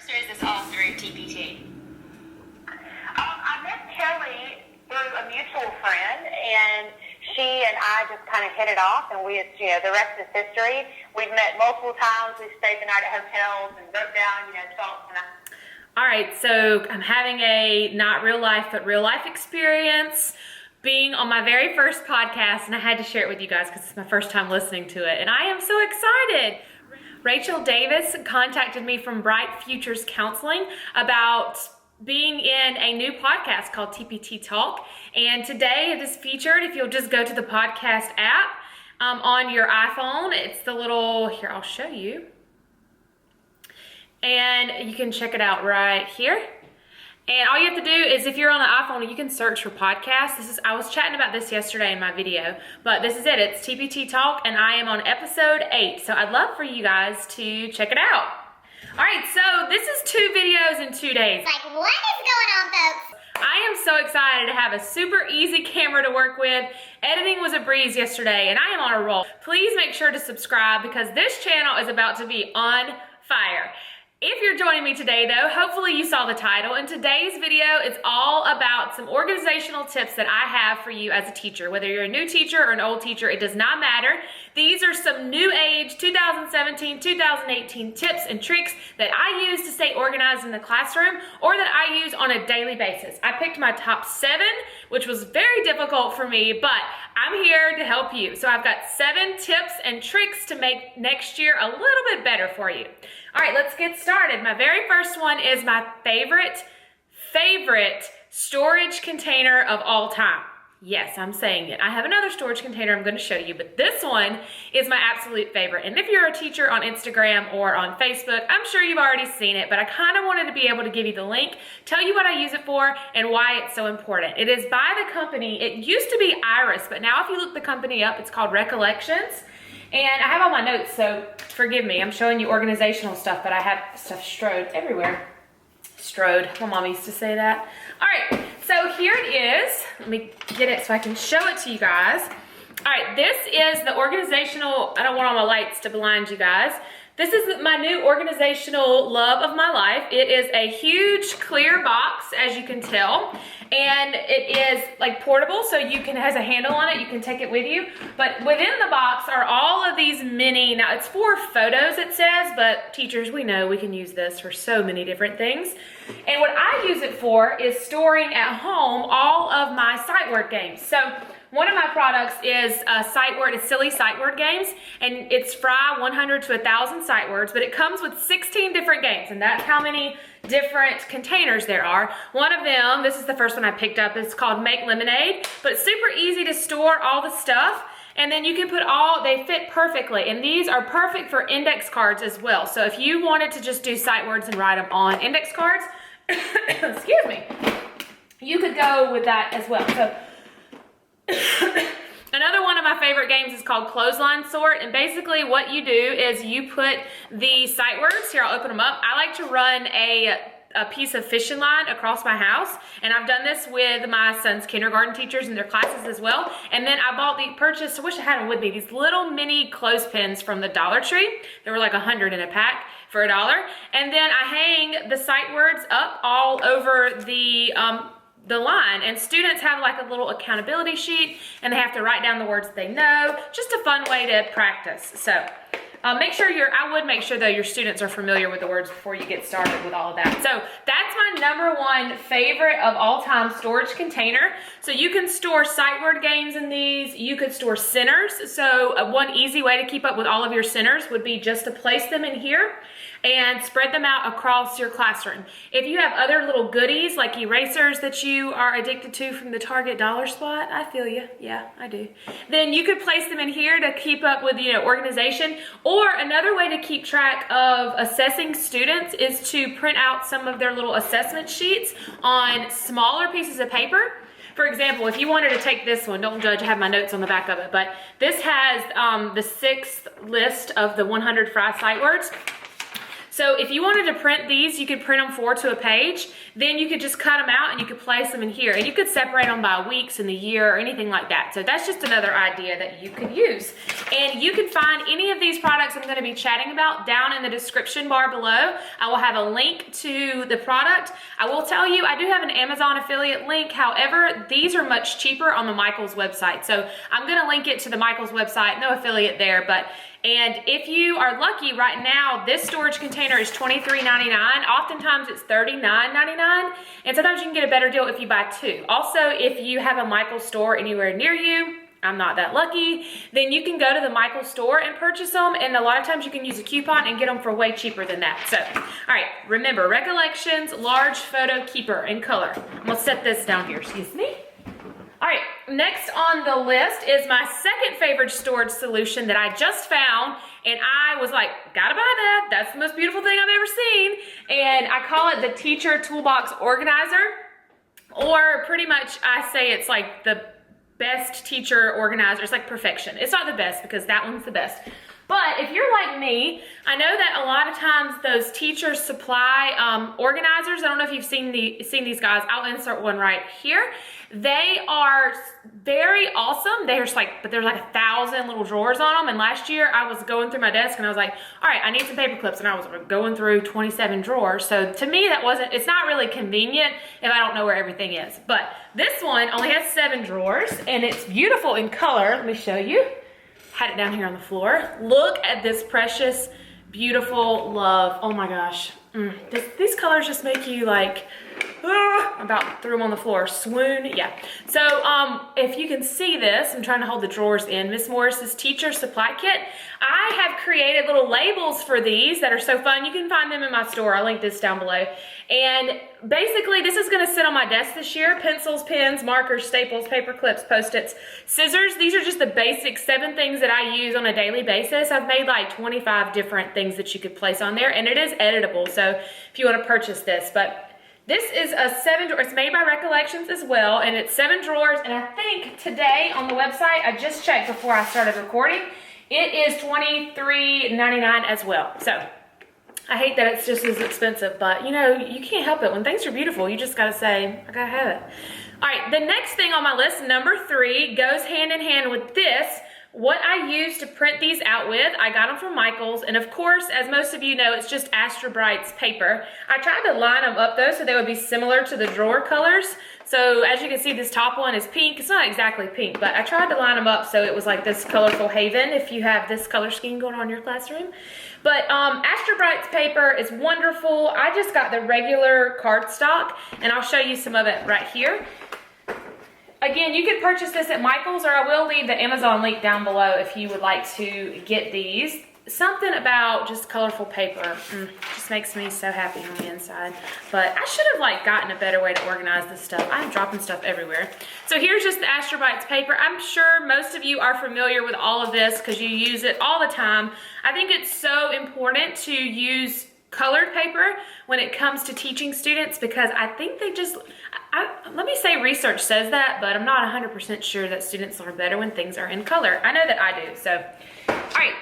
first, or is this all through TPT? I met Kelly through a mutual friend, and she and I just kind of hit it off, and we, the rest is history. We've met multiple times. We've stayed the night at hotels and wrote down, thoughts. All right, so I'm having a not real life, but real life experience being on my very first podcast, and I had to share it with you guys because it's my first time listening to it, and I am so excited. Rachel Davis contacted me from Bright Futures Counseling about being in a new podcast called TPT Talk, and today it is featured. If you'll just go to the podcast app on your iPhone, it's the little, here, I'll show you. And you can check it out right here. And all you have to do is, if you're on an iPhone, you can search for podcasts. I was chatting about this yesterday in my video, but this is it. It's TPT Talk, and I am on episode 8. So I'd love for you guys to check it out. All right, so this is 2 videos in 2 days. Like, what is going on, folks? I am so excited to have a super easy camera to work with. Editing was a breeze yesterday, and I am on a roll. Please make sure to subscribe because this channel is about to be on fire. If you're joining me today though, hopefully you saw the title, and today's video is all about some organizational tips that I have for you as a teacher. Whether you're a new teacher or an old teacher, it does not matter. These are some new age 2017, 2018 tips and tricks that I use to stay organized in the classroom, or that I use on a daily basis. I picked my top 7, which was very difficult for me, but I'm here to help you. So I've got 7 tips and tricks to make next year a little bit better for you. All right, let's get started. My very first one is my favorite storage container of all time. Yes, I'm saying it. I have another storage container I'm going to show you, but this one is my absolute favorite. And if you're a teacher on Instagram or on Facebook, I'm sure you've already seen it, but I kind of wanted to be able to give you the link, tell you what I use it for, and why it's so important. It is by the company, it used to be Iris, but now if you look the company up, it's called Recollections. And I have all my notes, so forgive me. I'm showing you organizational stuff, but I have stuff strode everywhere. Strode, my mom used to say that. All right, so here it is. Let me get it so I can show it to you guys. All right, this is the organizational, I don't want all my lights to blind you guys. This is my new organizational love of my life. It is a huge clear box, as you can tell, and it is like portable, so you can, it has a handle on it, you can take it with you. But within the box are all of these mini, now it's for photos it says, but teachers, we know we can use this for so many different things. And what I use it for is storing at home all of my sight word games. So one of my products is silly sight word games, and it's Fry 100 to 1,000 sight words, but it comes with 16 different games, and that's how many different containers there are. One of them, this is the first one I picked up, it's called Make Lemonade, but it's super easy to store all the stuff, and then you can put they fit perfectly, and these are perfect for index cards as well. So if you wanted to just do sight words and write them on index cards, excuse me, you could go with that as well. So another one of my favorite games is called Clothesline Sort, and basically what you do is you put the sight words, here I'll open them up. I like to run a piece of fishing line across my house, and I've done this with my son's kindergarten teachers and their classes as well. And then I purchased, I wish I had them with me, these little mini clothespins from the Dollar Tree. There were like 100 in a pack for $1. And then I hang the sight words up all over the line, and students have like a little accountability sheet, and they have to write down the words they know. Just a fun way to practice. So I would make sure though your students are familiar with the words before you get started with all of that. So that's my number 1 favorite of all time storage container. So you can store sight word games in these. You could store centers. So one easy way to keep up with all of your centers would be just to place them in here and spread them out across your classroom. If you have other little goodies like erasers that you are addicted to from the Target dollar spot, I feel you, yeah, I do, then you could place them in here to keep up with, organization. Or another way to keep track of assessing students is to print out some of their little assessment sheets on smaller pieces of paper. For example, if you wanted to take this one, don't judge, I have my notes on the back of it, but this has the 6th list of the 100 Fry sight words. So if you wanted to print these, you could print them 4 to a page. Then you could just cut them out and you could place them in here. And you could separate them by weeks in the year or anything like that. So that's just another idea that you could use. And you can find any of these products I'm going to be chatting about down in the description bar below. I will have a link to the product. I will tell you, I do have an Amazon affiliate link. However, these are much cheaper on the Michaels website. So I'm going to link it to the Michaels website. No affiliate there, but and if you are lucky right now, this storage container is $23.99. Oftentimes it's $39.99. And sometimes you can get a better deal if you buy 2. Also, if you have a Michaels store anywhere near you, I'm not that lucky, then you can go to the Michaels store and purchase them. And a lot of times you can use a coupon and get them for way cheaper than that. So, all right, remember, Recollections Large Photo Keeper in color. I'm gonna set this down here, excuse me. All right, next on the list is my second favorite storage solution that I just found, and I was like, gotta buy that. That's the most beautiful thing I've ever seen. And I call it the Teacher Toolbox Organizer, or pretty much I say it's like the best teacher organizer. It's like perfection. It's not the best because that one's the best. But if you're like me, I know that a lot of times those teacher supply organizers, I don't know if you've seen these guys, I'll insert one right here. They are very awesome. But there's like 1,000 little drawers on them. And last year I was going through my desk and I was like, all right, I need some paper clips. And I was going through 27 drawers. So to me, it's not really convenient if I don't know where everything is. But this one only has 7 drawers and it's beautiful in color. Let me show you. Had it down here on the floor. Look at this precious, beautiful love. Oh my gosh. These colors just make you like, about threw them on the floor, swoon, yeah. So if you can see this, I'm trying to hold the drawers in, Miss Morris's Teacher Supply Kit. I have created little labels for these that are so fun. You can find them in my store. I'll link this down below. And basically this is gonna sit on my desk this year. Pencils, pens, markers, staples, paper clips, Post-its, scissors. These are just the basic 7 things that I use on a daily basis. I've made like 25 different things that you could place on there, and it is editable. So if you wanna purchase this, but this is a 7 drawer, it's made by Recollections as well, and it's 7 drawers, and I think today on the website, I just checked before I started recording, it is $23.99 as well. So I hate that it's just as expensive, but you know, you can't help it. When things are beautiful, you just gotta say, I gotta have it. All right, the next thing on my list, number 3, goes hand in hand with this. What I use to print these out with, I got them from Michaels, and of course, as most of you know, it's just Astra Bright's paper. I tried to line them up though, so they would be similar to the drawer colors. So as you can see, this top one is pink. It's not exactly pink, but I tried to line them up so it was like this colorful haven if you have this color scheme going on in your classroom. But Astra Bright's paper is wonderful. I just got the regular cardstock, and I'll show you some of it right here. Again, you can purchase this at Michaels, or I will leave the Amazon link down below if you would like to get these. Something about just colorful paper just makes me so happy on the inside. But I should have like gotten a better way to organize this stuff. I'm dropping stuff everywhere. So here's just the Astra Bright's paper. I'm sure most of you are familiar with all of this because you use it all the time. I think it's so important to use colored paper when it comes to teaching students, because I think they just, let me say research says that, but I'm not 100% sure that students learn better when things are in color. I know that I do. So, all right.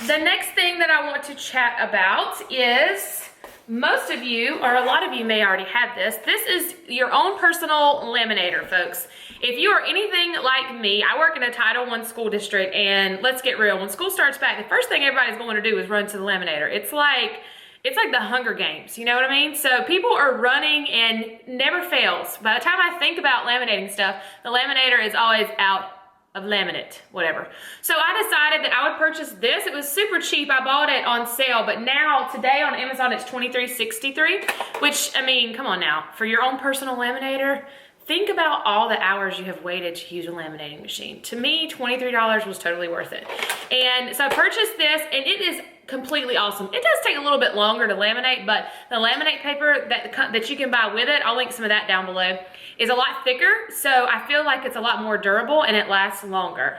The next thing that I want to chat about is, most of you, or a lot of you may already have this. This is your own personal laminator, folks. If you are anything like me, I work in a Title I school district, and let's get real. When school starts back, the first thing everybody's going to do is run to the laminator. It's like the Hunger Games, you know what I mean? So people are running and never fails. By the time I think about laminating stuff, the laminator is always out of laminate, whatever. So I decided that I would purchase this. It was super cheap. I bought it on sale, but now today on Amazon it's $23.63, which, I mean, come on now, for your own personal laminator, think about all the hours you have waited to use a laminating machine. To me, $23 was totally worth it. And so I purchased this, and it is completely awesome. It does take a little bit longer to laminate, but the laminate paper that you can buy with it, I'll link some of that down below, is a lot thicker, so I feel like it's a lot more durable and it lasts longer.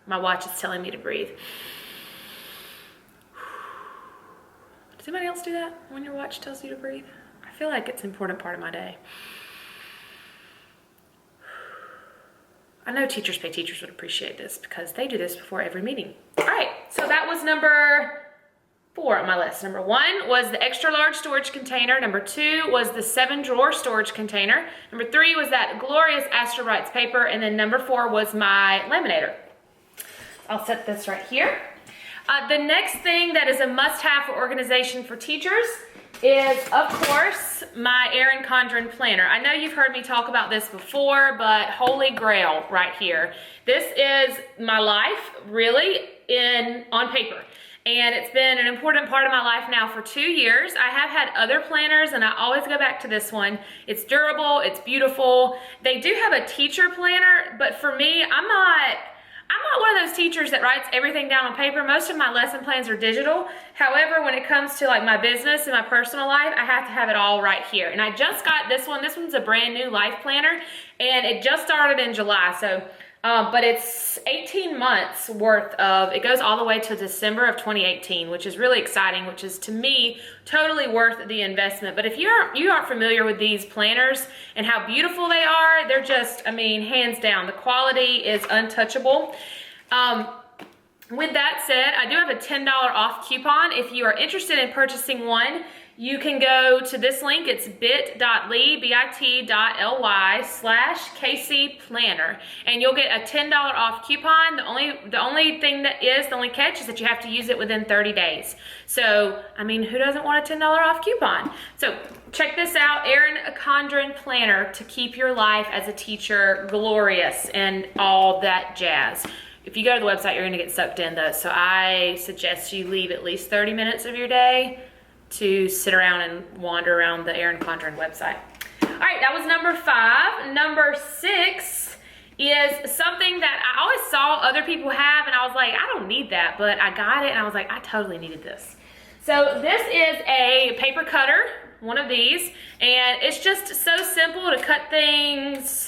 My watch is telling me to breathe. Does anybody else do that when your watch tells you to breathe? I feel like it's an important part of my day. I know teachers pay teachers would appreciate this because they do this before every meeting. All right, so that was number 4 on my list. Number 1 was the extra large storage container. Number 2 was the 7-drawer storage container. Number 3 was that glorious Astro Brights paper. And then number 4 was my laminator. I'll set this right here. The next thing that is a must-have for organization for teachers is, of course, my Erin Condren planner. I know you've heard me talk about this before, but holy grail right here. This is my life, really, on paper. And it's been an important part of my life now for 2 years. I have had other planners, and I always go back to this one. It's durable, it's beautiful. They do have a teacher planner, but for me, I'm not one of those teachers that writes everything down on paper. Most of my lesson plans are digital. However, when it comes to like my business and my personal life, I have to have it all right here. And I just got this one. This one's a brand new life planner, and it just started in July. So, but it's 18 months worth of, it goes all the way to December of 2018, which is really exciting, which is to me totally worth the investment. But if you aren't familiar with these planners and how beautiful they are, they're just, I mean, hands down, the quality is untouchable. With that said, I do have a $10 off coupon. If you are interested in purchasing one, you can go to this link. It's bit.ly/Kayse planner, and you'll get a $10 off coupon. The only catch is that you have to use it within 30 days. So, I mean, who doesn't want a $10 off coupon? So check this out, Erin Condren planner to keep your life as a teacher glorious and all that jazz. If you go to the website, you're gonna get sucked in though. So I suggest you leave at least 30 minutes of your day to sit around and wander around the Erin Condren website. All right, that was number 5. Number 6 is something that I always saw other people have, and I was like, I don't need that, but I got it, and I was like, I totally needed this. So this is a paper cutter, one of these, and it's just so simple to cut things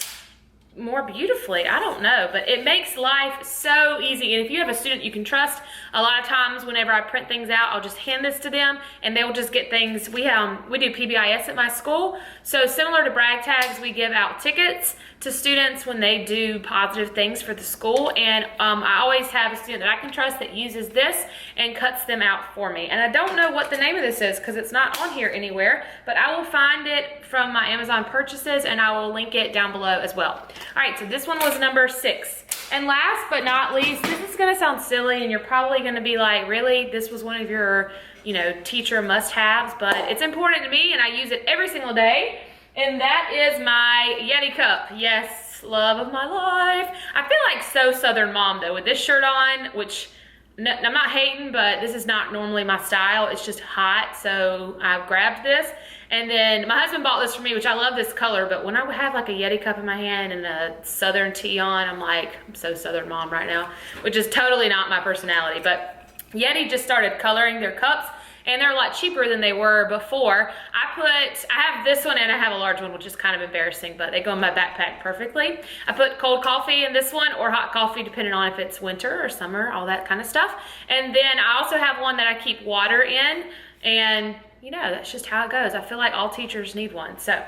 more beautifully. I don't know, but it makes life so easy. And if you have a student you can trust, a lot of times whenever I print things out, I'll just hand this to them and they will just get things. We do PBIS at my school, so similar to brag tags, we give out tickets to students when they do positive things for the school, and I always have a student that I can trust that uses this and cuts them out for me. And I don't know what the name of this is because it's not on here anywhere, but I will find it from my Amazon purchases and I will link it down below as well. All right, so this one was number 6. And last but not least, this is gonna sound silly and you're probably gonna be like, really? This was one of your, teacher must-haves, but it's important to me and I use it every single day. And that is my Yeti cup. Yes, love of my life. I feel like so Southern mom though with this shirt on, which I'm not hating, but this is not normally my style. It's just hot, so I grabbed this. And then my husband bought this for me, which I love this color, but when I have like a Yeti cup in my hand and a Southern tee on, I'm like, I'm so Southern mom right now, which is totally not my personality. But Yeti just started coloring their cups, and they're a lot cheaper than they were before. I have this one and I have a large one, which is kind of embarrassing, but they go in my backpack perfectly. I put cold coffee in this one or hot coffee, depending on if it's winter or summer, all that kind of stuff. And then I also have one that I keep water in, and that's just how it goes. I feel like all teachers need one. So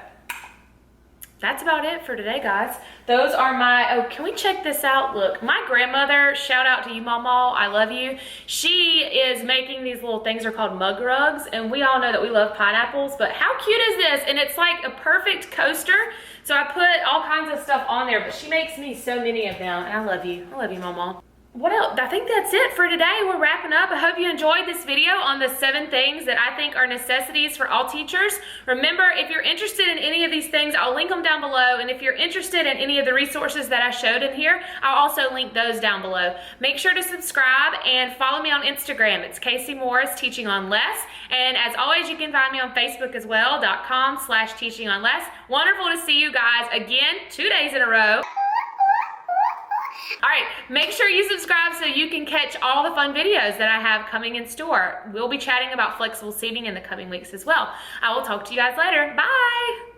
that's about it for today, guys. Those are my, can we check this out? Look, my grandmother, shout out to you, Mama, I love you. She is making these little things, they're called mug rugs, and we all know that we love pineapples, but how cute is this? And it's like a perfect coaster. So I put all kinds of stuff on there, but she makes me so many of them, and I love you, Mama. What else? I think that's it for today. We're wrapping up. I hope you enjoyed this video on the 7 things that I think are necessities for all teachers. Remember, if you're interested in any of these things, I'll link them down below. And if you're interested in any of the resources that I showed in here, I'll also link those down below. Make sure to subscribe and follow me on Instagram. It's Kayse Morris, Teaching on Less. And as always, you can find me on Facebook as well, .com/teachingonless. Wonderful to see you guys again 2 days in a row. All right, make sure you subscribe so you can catch all the fun videos that I have coming in store. We'll be chatting about flexible seating in the coming weeks as well. I will talk to you guys later. Bye.